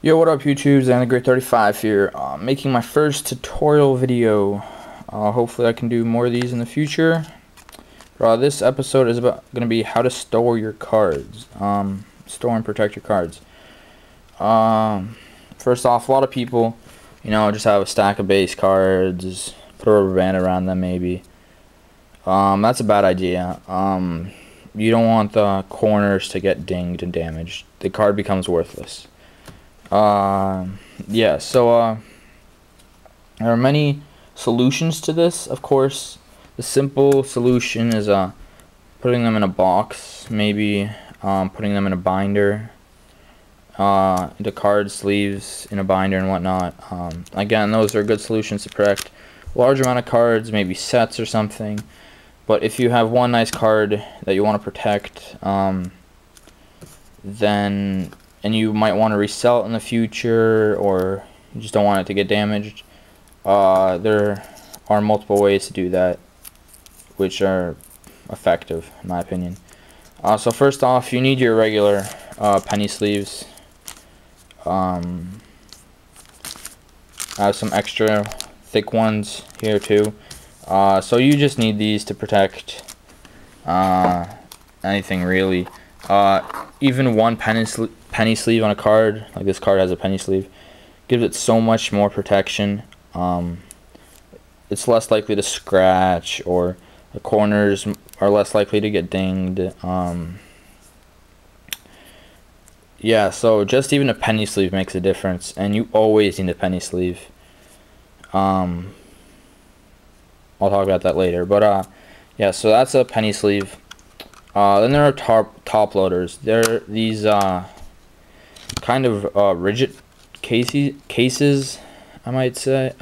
Yo, what up YouTube? Xanagreat35 here, making my first tutorial video. Hopefully I can do more of these in the future. This episode is going to be how to store your cards, store and protect your cards. First off, a lot of people, just have a stack of base cards, put a rubber band around them maybe. That's a bad idea. You don't want the corners to get dinged and damaged. The card becomes worthless. There are many solutions to this. Of course, the simple solution is putting them in a box, maybe putting them in a binder, into card sleeves in a binder and whatnot. Again, those are good solutions to protect a large amount of cards, maybe sets or something. But if you have one nice card that you want to protect, and you might want to resell it in the future, or you just don't want it to get damaged, there are multiple ways to do that, which are effective in my opinion. So first off, you need your regular penny sleeves. I have some extra thick ones here too. So you just need these to protect anything really. Even one penny sleeve on a card, like this card has a penny sleeve, gives it so much more protection. It's less likely to scratch, or the corners are less likely to get dinged. Yeah, so just even a penny sleeve makes a difference, and you always need a penny sleeve. I'll talk about that later, but yeah, so that's a penny sleeve. Then there are top loaders. They're these kind of rigid cases, I must say.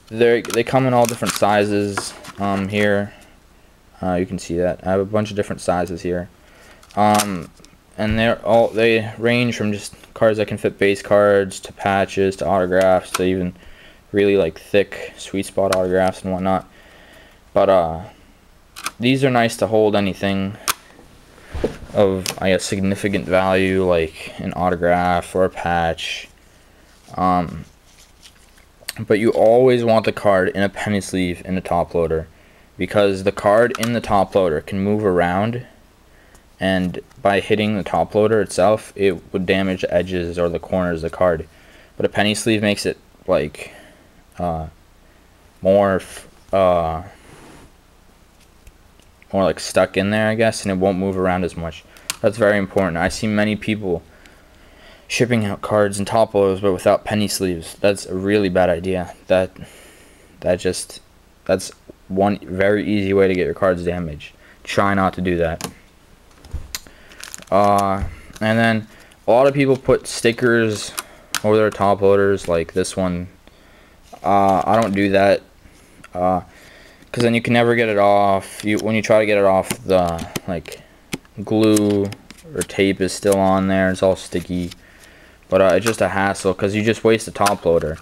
They come in all different sizes. Here, you can see that I have a bunch of different sizes here. And they range from just cards that can fit base cards to patches to autographs to even really like thick sweet spot autographs and whatnot. But these are nice to hold anything of, I guess, significant value, like an autograph or a patch. But you always want the card in a penny sleeve in a top loader, because the card in the top loader can move around, and by hitting the top loader itself, it would damage the edges or the corners of the card. But a penny sleeve makes it like more like stuck in there, I guess, and it won't move around as much. That's very important. I see many people shipping out cards in top loaders but without penny sleeves. That's a really bad idea. That's one very easy way to get your cards damaged. Try not to do that. And then a lot of people put stickers over their top loaders, like this one. I don't do that, because then you can never get it off. When you try to get it off, the glue or tape is still on there. It's all sticky. But it's just a hassle, because you just waste the top loader.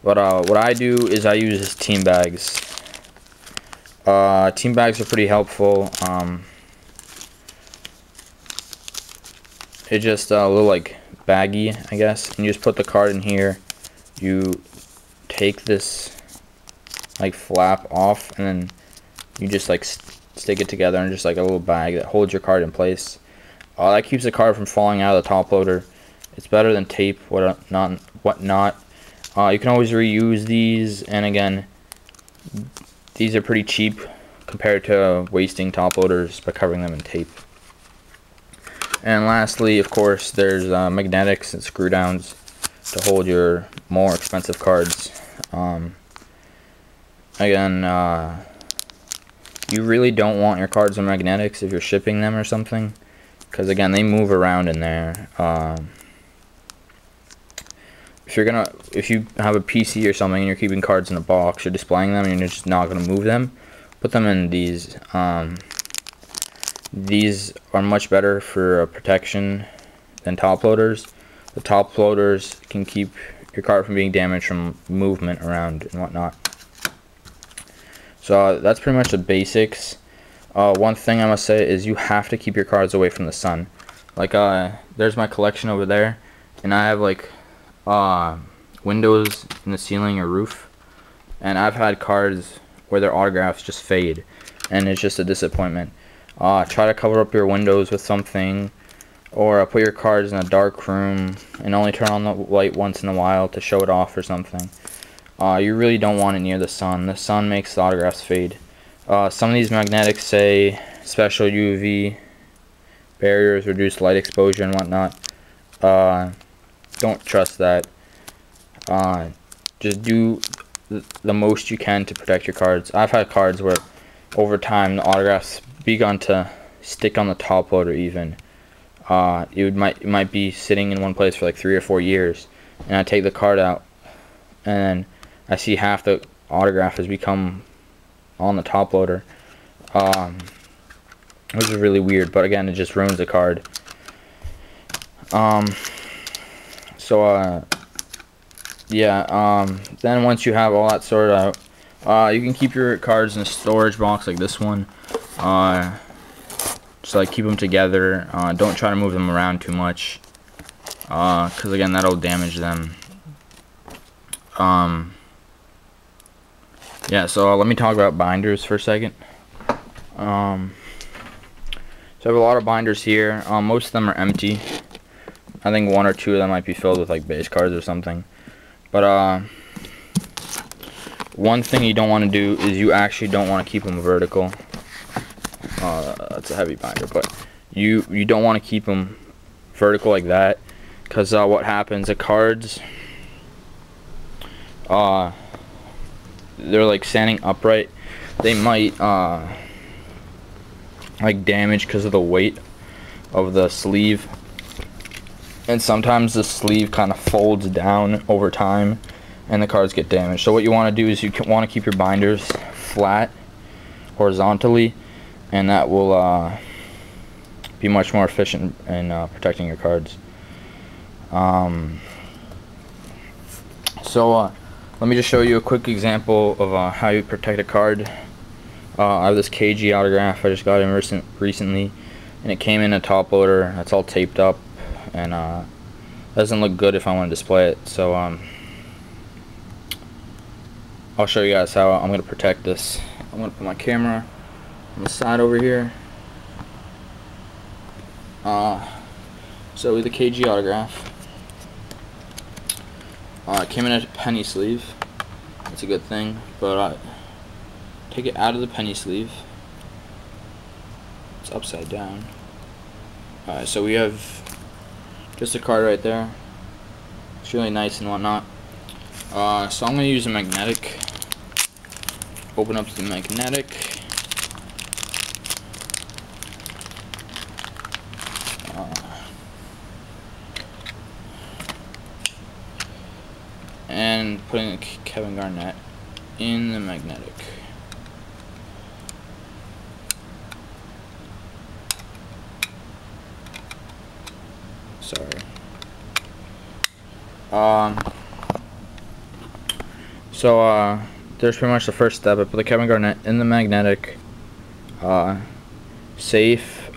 But what I do is I use team bags. Team bags are pretty helpful. It's just a little like baggy, I guess, and you just put the card in here. You take this flap off, and then you just stick it together in just like a little bag that holds your card in place. That keeps the card from falling out of the top loader. It's better than tape, whatnot. You can always reuse these, and again, these are pretty cheap compared to wasting top loaders by covering them in tape. And lastly, of course, there's magnetics and screw downs to hold your more expensive cards. Again, you really don't want your cards on magnetics if you're shipping them or something, because again, they move around in there. If you have a PC or something and you're keeping cards in a box, you're displaying them and you're just not gonna move them, put them in these. These are much better for protection than top loaders. The top loaders can keep your card from being damaged from movement around and whatnot. So that's pretty much the basics. One thing I must say is you have to keep your cards away from the sun. There's my collection over there, and I have like windows in the ceiling or roof, and I've had cards where their autographs just fade, and it's just a disappointment. Try to cover up your windows with something, or put your cards in a dark room and only turn on the light once in a while to show it off or something. You really don't want it near the sun. The sun makes the autographs fade. Some of these magnetics say special UV barriers, reduce light exposure and whatnot. Don't trust that. Just do the most you can to protect your cards. I've had cards where over time the autographs begun to stick on the top loader even. It might be sitting in one place for like 3 or 4 years, and I take the card out and I see half the autograph has become on the top loader, which is really weird, but again, it just ruins the card. Then once you have all that sorted out, you can keep your cards in a storage box like this one. Just like keep them together. Don't try to move them around too much, because again, that'll damage them. So let me talk about binders for a second. So I have a lot of binders here. Most of them are empty. I think 1 or 2 of them might be filled with like base cards or something. But one thing you don't want to do is you actually don't want to keep them vertical. That's a heavy binder, but you don't want to keep them vertical like that, because what happens, the cards, they're like standing upright, they might like damage because of the weight of the sleeve, and sometimes the sleeve kind of folds down over time and the cards get damaged. So what you want to do is you want to keep your binders flat horizontally, and that will be much more efficient in protecting your cards. Let me just show you a quick example of how you protect a card. I have this KG autograph I just got in recently, and it came in a top loader that's all taped up, and doesn't look good if I want to display it. So I'll show you guys how I'm going to protect this. I'm going to put my camera on the side over here. So with the KG autograph, it came in a penny sleeve. That's a good thing, but take it out of the penny sleeve. It's upside down. Alright, so we have just a card right there. It's really nice and whatnot. So I'm going to use a magnetic. Open up the magnetic. And putting Kevin Garnett in the magnetic. Sorry. There's pretty much the first step. I put the Kevin Garnett in the magnetic. Safe.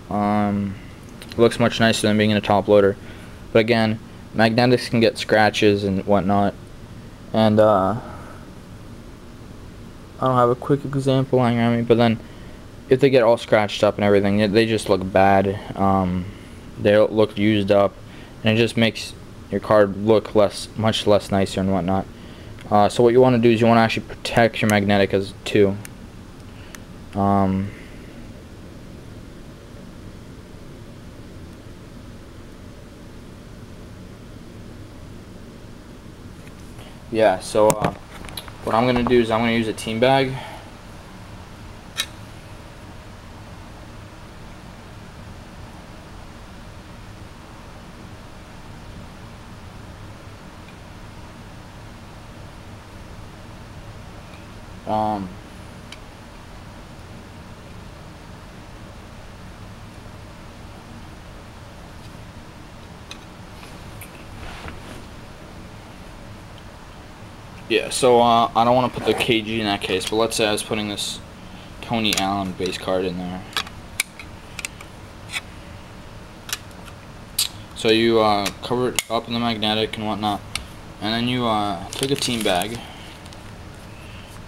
Looks much nicer than being in a top loader. But again, magnetics can get scratches and whatnot. And I don't have a quick example lying around me, but then if they get all scratched up and everything, they just look bad. They look used up, and it just makes your card look much less nicer and whatnot. So what you want to do is you want to actually protect your magnetic as too. Yeah, so what I'm going to do is I'm going to use a team bag. Yeah, so I don't want to put the KG in that case, but let's say I was putting this Tony Allen base card in there. So you cover it up in the magnetic and whatnot, and then you take a team bag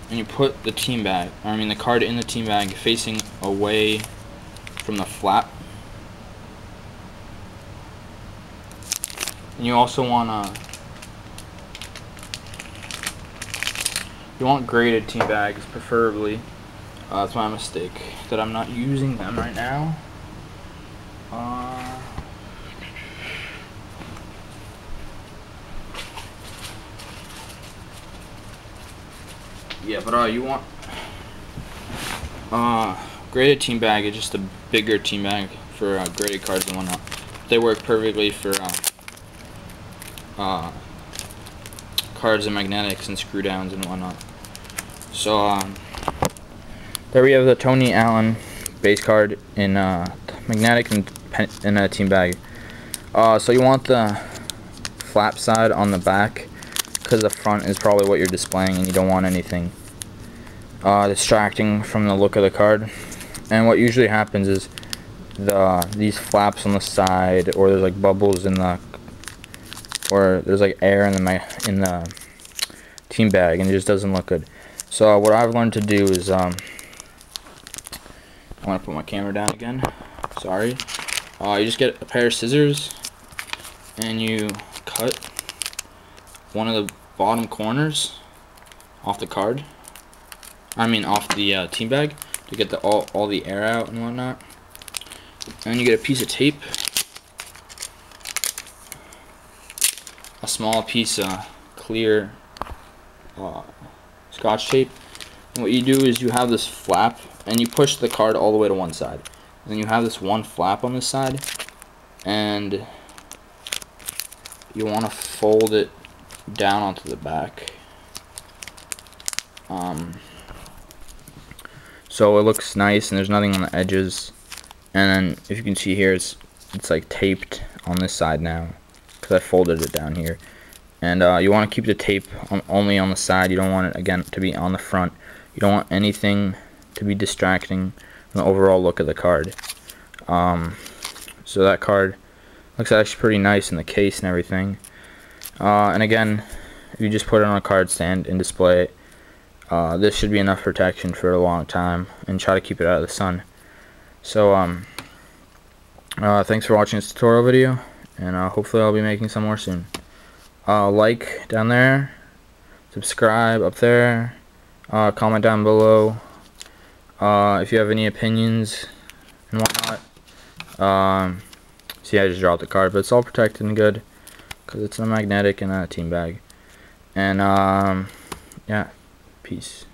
and you put the the card in the team bag facing away from the flap. And you also want graded team bags, preferably. That's my mistake that I'm not using them right now. Yeah, but you want graded team bag is just a bigger team bag for graded cards and whatnot. They work perfectly for cards and magnetics and screw downs and whatnot. So there we have the Tony Allen base card in magnetic and in a team bag. So you want the flap side on the back, because the front is probably what you're displaying and you don't want anything distracting from the look of the card. And what usually happens is these flaps on the side, or there's like bubbles in the, or there's like air in the team bag, and it just doesn't look good. So what I've learned to do is I'm gonna put my camera down again. Sorry. You just get a pair of scissors and you cut one of the bottom corners off the card. Off the team bag, to get all the air out and whatnot. And then you get a piece of tape, a small piece of clear Scotch tape. And what you do is you have this flap and you push the card all the way to one side. And then you have this one flap on this side, and you want to fold it down onto the back. So it looks nice and there's nothing on the edges. And then if you can see here, it's like taped on this side now, because I folded it down here. And you want to keep the tape only on the side. You don't want it, again, to be on the front. You don't want anything to be distracting from the overall look of the card. So that card looks actually pretty nice in the case and everything. And again, if you just put it on a card stand and display it, this should be enough protection for a long time, and try to keep it out of the sun. So thanks for watching this tutorial video, and hopefully I'll be making some more soon. Like down there, subscribe up there, comment down below if you have any opinions and whatnot. See, I just dropped the card, but it's all protected and good because it's a magnetic and a team bag. And yeah, peace.